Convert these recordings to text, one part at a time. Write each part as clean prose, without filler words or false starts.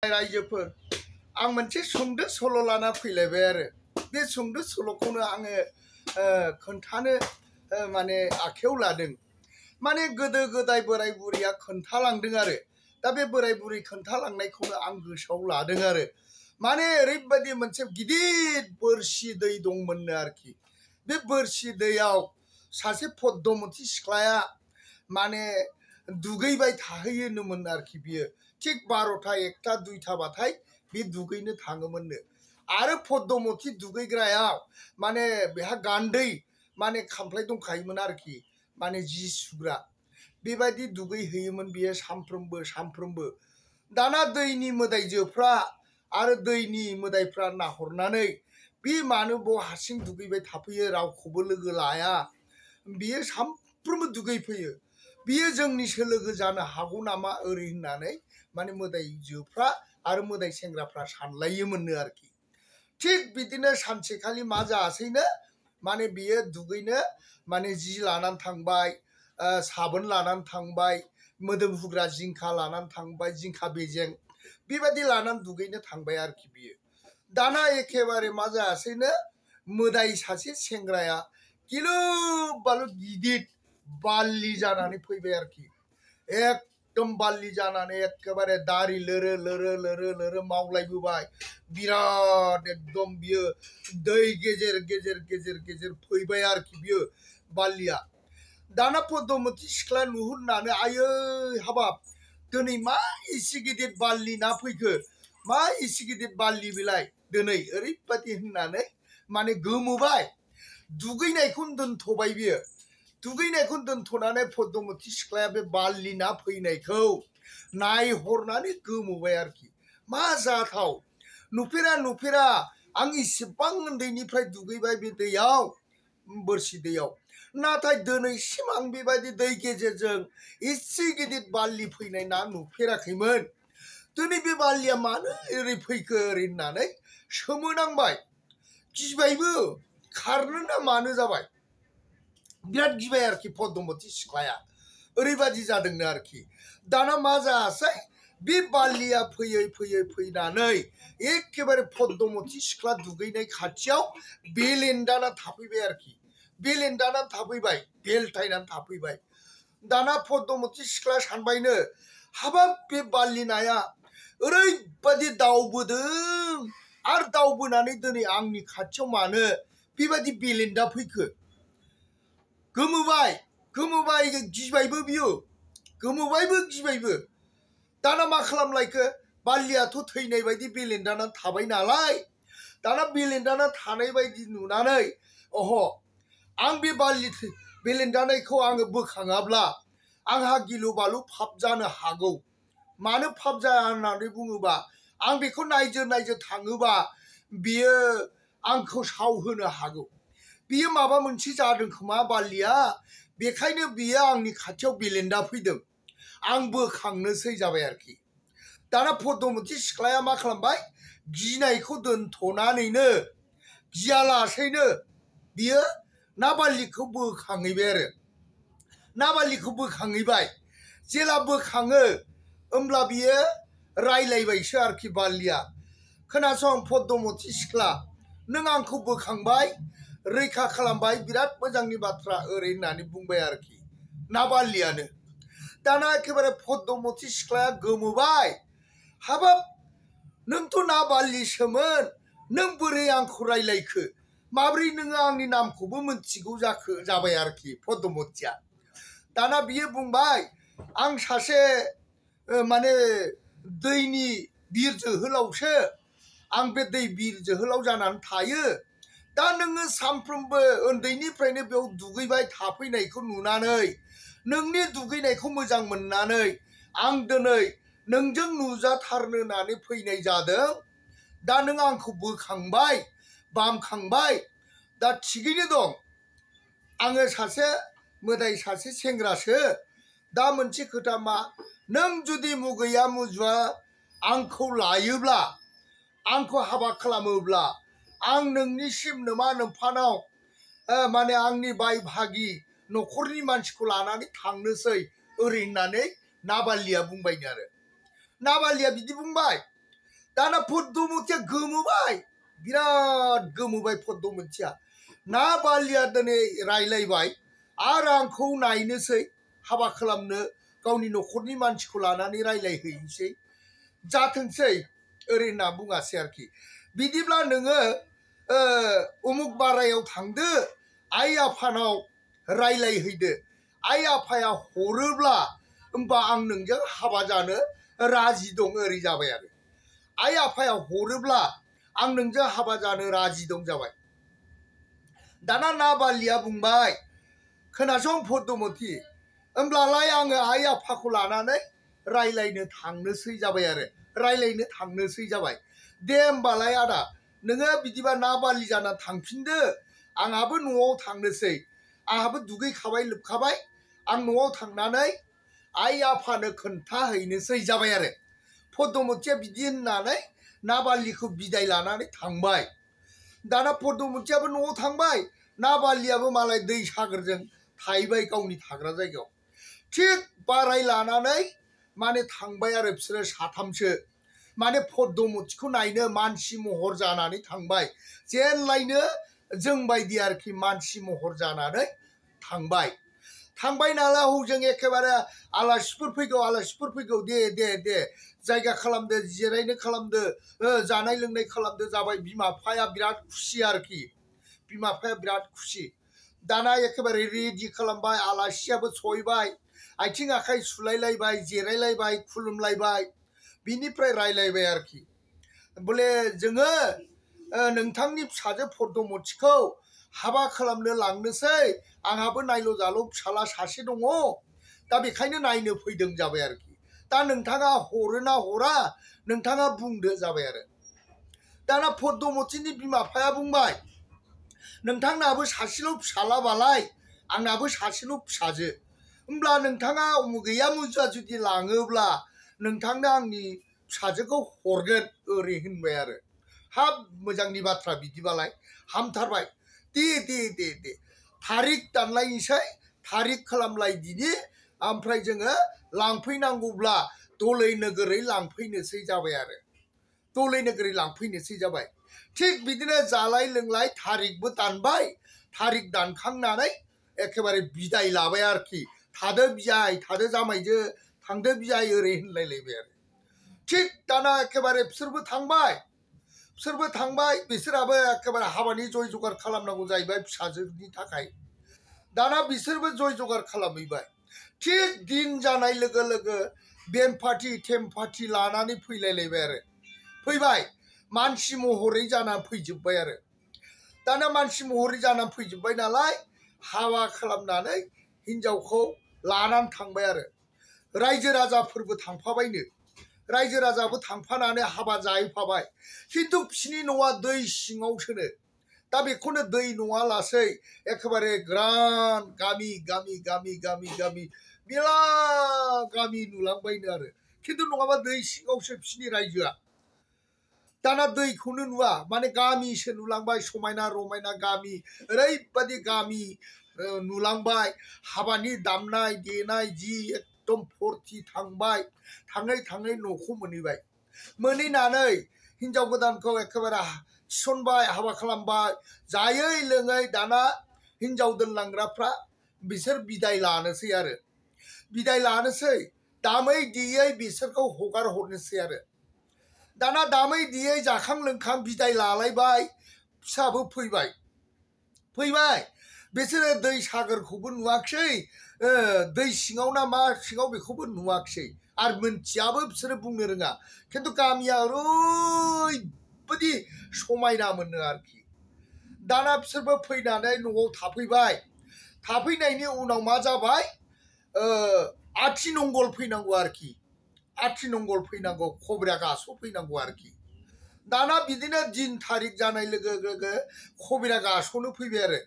रायजोफोर आं मोनसे सुंद' सल' लाना फैलायबाय आरो बे सुंद' सल'खौनो आङो खोन्थानो माने आखायाव लादों। माने गोदो गोदाय बोराय बुरैया खोन्थालांदों आरो दा बे बोराय बुरै खोन्थालांनायखौनो आं गोसोआव लादों आरो माने ओरैबायदि मोनसे गिदिर बोरसि दै दंमोननो आरोखि। बे बोरसि दैयाव सासे पद्मवती सिख्लाया माने दुगैबाय थाहैयोमोन आरोखि बियो ठीक 12टा 1टा 2टा बाथाय बे दुगैनो थाङोमोननो आरो पद्मवती दुगैग्रायाव माने बेहा गान्दै माने खामफ्लाय दंखायोमोन आरोखि माने जि सुग्रा बेबायदि दुगैहैयोमोन बियो सामफ्रोमबो दाना दैनि मोदायजोफ्रा आरो दैनि मोदायफ्रा नाहरनानै बे मानो बाव हारसिं दुगैबाय थाफैयो रावखौबो लोगो लाया बियो सामफ्रोमबो दुगैफैयो बियो जोंनिसो लोगो जानो हागौ नामा ओरै होननानै माने मोदायजोफ्रा आरो मोदाय सेंग्राफ्रा सानलायोमोननो आरोखि। थिग बिदिनो सानसेखालि मा जासैनो माने बियो दुगैनो माने जि लानानै थांबाय साबोन लानानै थांबाय मोदोम हुग्रा जिंखा लानानै थांबाय जिंखा बेजें बेबायदि लानानै दुगैनो थांबाय आरोखि बियो। दाना एखेबारे मा जासैनो मोदाय सासे सेंग्राया गिलु बालु गिदिर बाल्लि जानानै फैबाय आरोखि। एकदम बाल्लि जानानै एखेबारे दारि लोरो लोरो लोरो लोरो मावलायबोबाय बिराद एकदम बियो दै गेजेर गेजेर गेजेर गेजेर फैबाय आरोखि बियो बाल्लिया। दाना पद्मवती सिख्ला नुहुरनानै आयै हाबाब दिनै मा इसे गिदिर बाल्लि ना फैखो मा इसे गिदिर बाल्लि बेलाय दिनै ओरैबायदि होननानै माने गोमोबाय दुगैनायखौनो दोनथ'बाय बियो। दुगैनायखौ दोनथ'नानै पद्मवती सिख्लाया बे बाल्लि ना फैनायखौ नायहरनानै गोमोबाय आरोखि मा जाथाव नुफेरा आं इसेबां उन्दैनिफ्राय दुगैबाय बे दैयाव बोरसि दैयाव नाथाय दिनैसिम आं बेबायदि दै गेजेरजों एसे गिदिर बाल्लि फैनाय ना नुफेराखैमोन दिनै बे बाल्लिया मानो ओरै फैखो ओरै होननानै सोमोनांबाय गिबायबो खारनो ना मानो जाबाय बिराद गिबाय आरोखि पद्मवती सिख्लाया ओरैबायदि जादोंनो आरोखि। दाना मा जासै बे बाल्लिया फैयै फैयै फैनानै एखेबारे पद्मवती सिख्ला दुगैनाय खाथियाव बेलेन्दाना थाफैबाय आरोखि बेलेन्दाना थाफैबाय बेलथायनानै थाफैबाय। दाना पद्मवती सिख्ला सानबायनो हाबाब बे बाल्लि नाया ओरैबायदि दावबोदों आरो दावबोनानै दिनै आंनि खाथियाव मानो बेबायदि बेलेन्दा फैखो गोमोबाय गिबायबो बियो गोमोबायबो गिबायबो। दाना मा खालामलायखो बाल्लियाथ' थैनाय बायदि बेलेन्दाना थाबाय नालाय दाना बेलेन्दाना थानाय बायदि नुनानै अह आं बे बाल्लि बेलेन्दानायखौ आङो बोखाङाब्ला आंहा गिलु बालु फाप जानो हागौ। मानो फाप जाया होननानै बुङोबा आं बेखौ नायजो थाङोबा बियो आंखौ सावहोनो हागौ बियो माबा मोनसे जादों खोमा बाल्लिया बेखायनो बियो आंनि खाथियाव बेलेन्दा फैदों आं बोखांनोसै जाबाय आरोखि। दाना पद्मवती सिख्लाया मा खालामबाय गिनायखौ दोनथ'नानैनो गियालासेनो बियो ना बाल्लिखौ बोखांहैबाय आरो ना बाल्लिखौ बोखांहैबाय जेला बोखाङो होमब्ला बियो रायलायबायसो आरोखि बाल्लिया खोनासं पद्मवती सिख्ला नों आंखौ बोखांबाय रैखा खालामबाय बिराद मोजांनि बाथ्रा ओरै होननानै बुंबाय आरोखि ना बाल्लियानो। दाना एखेबारे पद्मवती सिख्लाया गोमोबाय हाबाब नोंथ' ना बाल्लिसोमोन नों बोरै आंखौ रायलायखो माब्रै नोङो आंनि नामखौबो मिथिगौ जाखो जाबाय आरोखि पद्मवतीया। दाना बियो बुंबाय आं सासे माने दैनि बिर जोहोलावसो आं बे दै बिर जोहोलाव जानानै थायो दा नोङो सामफ्रोमबो उन्दैनिफ्रायनो बेयाव दुगैबाय थाफैनायखौ नुनानै नोंनि दुगैनायखौ मोजां मोननानै आं दिनै नोंजों नुजाथारनो होननानै फैनाय जादों। दा नों आंखौ बोखांबाय बामखांबाय दा थिगैनो दं आङो सासे मोदाय सासे सेंग्रासो दा मोनसे खोथा मा नों जुदि मुगैया मुजुवा आंखौ लायोब्ला आंखौ हाबा खालामोब्ला आं नोंनिसिम नमा नोम्फानाव माने आंनि बाय भागि न'खरनि मानसिखौ लानानै थांनोसै ओरै होननानै ना बाल्लिया बुंबायनो आरो ना बाल्लिया बिदि बुंबाय दाना पद्मवतीया गोमोबाय बिराद गोमोबाय पद्मवतीया ना बालिया दिनै रायलायबाय आरो आंखौ नायनोसै हाबा खालामनो गावनि न'खरनि मानसिखौ लानानै रायलायहैनोसै जाथोंसै ओरै होनना बुङासै आरोखि बिदिब्ला नोङो उमुक बारायाव थांदो आइ आफानाव रायलायहैदो आइ आफाया हरोब्ला होमबा आं नोंजों हाबा जानो राजि दं ओरै जाबाय आरो आइ आफाया हरोब्ला आं नोंजों हाबा जानो राजि दं जाबाय दाना ना बालिया बुंबाय खोनासं पद्मवती होमब्लालाय आङो आइ आफाखौ लानानै रायलायनो थांनोसै जाबाय आरो रायलायनो थांनोसै जाबाय दे होमबालाय आदा नोङो बिदिबा ना बालि जाना थांफिनदो आंहाबो न'आव थांनोसै आंहाबो दुगैखाबाय लोबखाबाय आं न'आव थांनानै आइ आफानो खोन्थाहैनोसै जाबाय आरो पद्मवतीया बिदि होननानै ना बालिखौ बिदाय लानानै थांबाय दाना पद्मवतीयाबो न'आव थांबाय ना बालियाबो मालाय दै सागरजों थाहैबाय गावनि थाग्रा जायगायाव थिग बाराय लानानै माने थांबाय आरो बिसोरो साथामसो माने पद्मवतीखौ नायनो मानसि महर जानानै थांबाय जेनलायनो जों बायदि आरोखि मानसि महर जानानै थांबाय थांबाय नालाय हजों एखेबारे आलासिफोर फैगौ दे दे दे जायगा खालामदो जिरायनो खालामदो जानाय लोंनाय खालामदो जाबाय बिमा बिफाया बिराद खुसि आरोखि बिमा बिफाया बिराद खुसि दाना एखेबारे रेडि खालामबाय आलासियाबो सहैबाय आथिं आखाइ सुलायलायबाय जिरायलायबाय खुलुमलायबाय बिनिफ्राय रायलायबाय आरोखि बोले जोङो नोंथांनि फिसाजो पद्मवतीखौ हाबा खालामनो लांनोसै आंहाबो नायल' जाल' फिसाला सासे दङ दा बेखायनो नायनो फैदों जाबाय आरोखि दा नोंथाङा हरोना हरा नोंथाङा बुंदो जाबाय आरो दाना पद्मवतीनि बिमा बिफाया बुंबाय नोंथांनाबो सासेल' फिसालाबालाय आंनाबो सासेल' फिसाजो होमब्ला नोंथाङा गैया मुजुआ जुदि लाङोब्ला नोंथांनो आंनि फिसाजोखौ हरगोन ओरै होनबाय आरो हाब मोजांनि बाथ्रा बिदिबालाय हामथारबाय दे दे दे दे थारिख दानलायनोसै थारिख खालामलायदिनि ओमफ्राय जोङो लांफैनांगौब्ला दलै नोगोरै लांफैनोसै जाबाय आरो दलै नोगोरै लांफैनोसै जाबाय थिग बिदिनो जालाय लोंलाय थारिखबो दानबाय थारिख दानखांनानै एखेबारे बिदाय लाबाय आरोखि थादो बियाय थादो जामायजो थांदो बियाय ओरै होनलायलायबाय आरो थिग दाना एखेबारे बिसोरबो थांबाय बिसोराबो एखेबारे हाबानि जय जगार खालामनांगौ जाहैबाय फिसाजोनि थाखाय दाना बिसोरबो जय जगार खालामहैबाय थिग दिन जानाय लोगो लोगो बेम पार्टि टेम पार्टि लानानै फैलायलायबाय आरो फैबाय मानसि महरै जानानै फैजोब्बाय आरो दाना मानसि महरै जानानै फैजोब्बाय नालाय हाबा खालामनानै हिनजावखौ लानानै थांबाय आरो रायजो राजाफोरबो थांफाबायनो रायजो राजाबो थांफानानै हाबा जाहैफाबाय खिन्थु बिसिनि न'आ दै सिङावसोनो दा बेखौनो दै नङा लासै एखेबारे ग्रान गामि गामि गामि गामि गामि मेला गामि नुलांबायनो आरो खिन्थु नङाबा दै सिङावसो बिसिनि रायजोआ दाना दैखौनो नुवा माने गामिसो नुलांबाय समायना रमायना गामि ओरैबादि गामि नुलांबाय हाबानि दामनाय देनाय जि एकदम फुरथि थांबाय थाङै थाङै न'खौ मोनहैबाय मोनहैनानै हिनजाव गोदानखौ एखेबारे थिसनबाय हाबा खालामबाय जायै लोङै दाना हिनजाव दोनलांग्राफ्रा बिसोर बिदाय लानोसै आरो बिदाय लानोसै दामै देयै बिसोरखौ हगार हरनोसै आरो दाना दामै देयै जाखां लोंखां बिदाय लालायबाय फिसाबो फैबाय बिसोरो दै सागरखौबो नुवाखिसै दै सिङाव ना मा सिङाव बेखौबो नुवाखिसै आरो मोनथियाबो बिसोरो बुंनो रोङा खिन्थु गामिया ओरैबायदि समायना मोनो आरोखि दाना बिसोरबो फैनानै न'आव थाफैबाय थाफैनायनि उनाव मा जाबाय आथिमंगल फैनांगौ आरोखि आथिमंगल फैनांगौ खबरा गास'फैनांगौ आरोखि दाना बिदिनो दिन थारिख जानाय लोगो लोगो खबरा गास'नो फैबाय आरो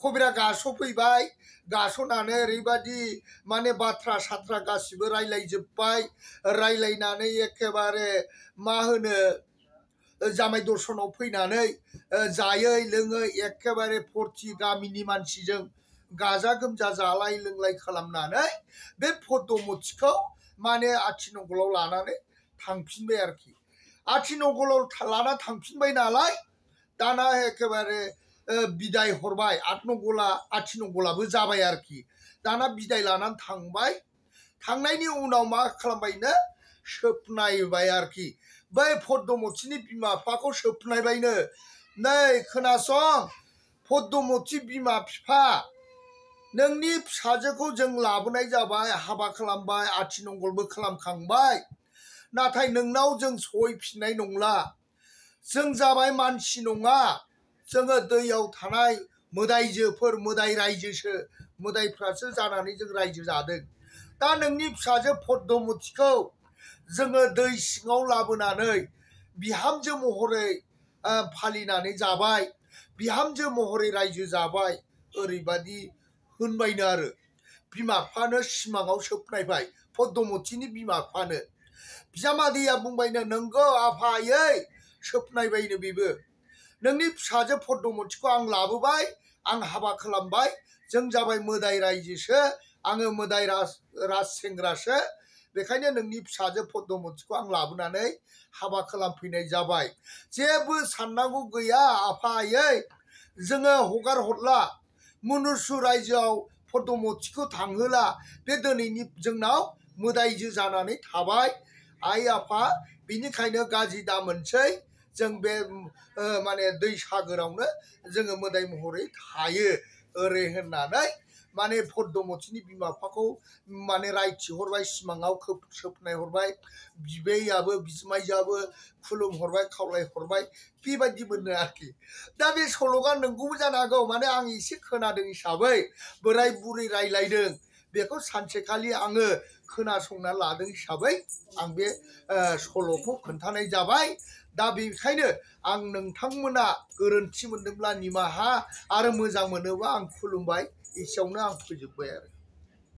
खबरा गास'फैबाय गास'नानै ओरैबादि माने बाथ्रा साथ्रा गासिबो रायलायजोब्बाय रायलायनानै एखेबारे मा होनो जामाय दर्शनाव फैनानै जायै लोङै एखेबारे फुरथि गामिनि मानसिजों गाजा गोमजा जालाय लोंलाय खालामनानै बे पद्मवतीखौ माने आथिमंगलाव लानानै थांफिनबाय आरोखि आथिमंगलाव लाना थांफिनबाय नालाय दाना एखेबारे बिदाय हरबाय आथिमंगलाबो जाबाय आरोखि दाना बिदाय लानानै थांबाय थांनायनि उनाव मा खालामबायनो सोबनायबाय आरोखि बै पद्मवतीनि बिमा बिफाखौ सोबनायबायनो नै खोनासं पद्मवती बिमा बिफा नोंनि फिसाजोखौ जों लाबोनाय जाबाय हाबा खालामबाय आथिमंगलबो खालामखांबाय नाथाय नोंनाव जों सहैफिननाय नंला जों जाबाय मानसि नङा जोङो दैयाव थानाय मोदायजोफोर मोदाय रायजोसो मोदायफ्रासो जानानै जों रायजो जादों दा नोंनि फिसाजो पद्मवतीखौ जोङो दै सिङाव लाबोनानै बिहामजो महरै फालिनानै जाबाय बिहामजो महरै रायजो जाबाय ओरैबादि होनबायनो आरो बिमा बिफानो सिमाङाव सोबनायबाय पद्मवतीनि बिमा बिफानो बिजामादैया बुंबायनो नंगौ आफायै सोबनायबायनो बेबो नोंनि फिसाजो पद्मवतीखौ आं लाबोबाय आं हाबा खालामबाय जों जाबाय मोदाय रायजोसो आङो मोदाय राज सेंग्रासो बेखायनो नोंनि फिसाजो पद्मवतीखौ आं लाबोनानै हाबा खालामफैनाय जाबाय जेबो साननांगौ गैया आफायै जोङो हगार हरला मुनुसु रायजोआव पद्मवतीखौ थांहोला बे दिनैनि जोंनाव मोदायजो जानानै थाबाय आइ आफा बिनिखायनो गाज्रि दामोनसै जों बे माने दै सागोरावनो जोङो मोदाय महरै थायो ओरै होननानै माने पद्मवतीनि बिमा बिफाखौ माने रायथिहरबाय सिमाङाव सोबनाय हरबाय बिबैयाबो बिमाइयाबो खुलुमहरबाय खावलायहरबाय बेबायदि मोनो आरोखि दा बे सल'आ नंगौबो जानो हागौ माने आं एसे खोनादों हिसाबै बोराय बुरै रायलायदों बेखौ सानसेखालि आङो खोनासंना लादों हिसाबै आं बे सल'खौ खोन्थानाय जाबाय दा बेखायनो आं नोंथांमोना गोरोन्थि मोनदोंब्ला निमाहा आरो मोजां मोनोबा आं खुलुमबाय एसेयावनो आं फोजोबबाय आरो